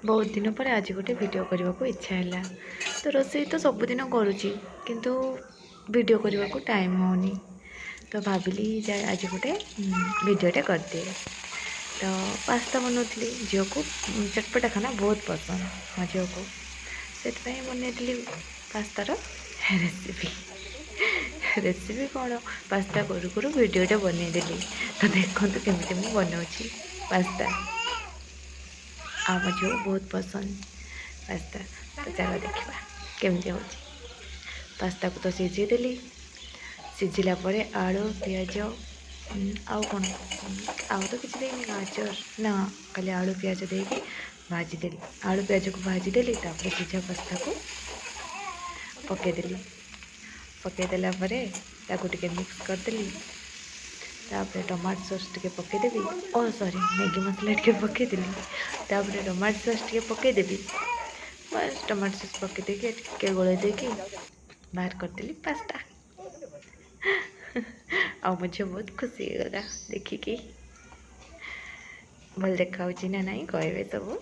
बहुत दिन पर आज गोटे वीडियो करने को इच्छा है। तो रोसे तो सबुदिन करुँची किंतु वीडियो करने को टाइम होनी। तो भाविली आज गोटे वीडियोटे करदिए। तो पास्ता बनौली झील को चटपटा खाना बहुत पसंद मो झील को से बनई पास्तार रेसिपी। रेसिपी कौन पास्ता करू करू वीडियोटे बनईदेली। तो देखो केमी मुझे बनाऊँगी पास्ता आ मो झील बहुत पसंद पास्ता। तो चलो देखा केमी हो पास्ता को तो सीझेदेली सीझिला आलू पियाज आउ कौन आउ तो किसी देनी गाजर ना खाली आलू पियाज देके भाजीदेली आलू पियाज को भाजीदेली सीझा पास्ता को पकईदेली पकईदेला टे मिक्स करदेली टमाटो सॉस टे पकईदेवी ओ सॉरी मैगी मसला टे पकईदेली टमाटो सॉस टे पकईदेवी बस टमाटो सॉस पकई टे गोल देकी बाहर करदेली पास्ता। आ मुझे बहुत खुशी होगा देखिकी भल देखा ना नहीं कहबे सब।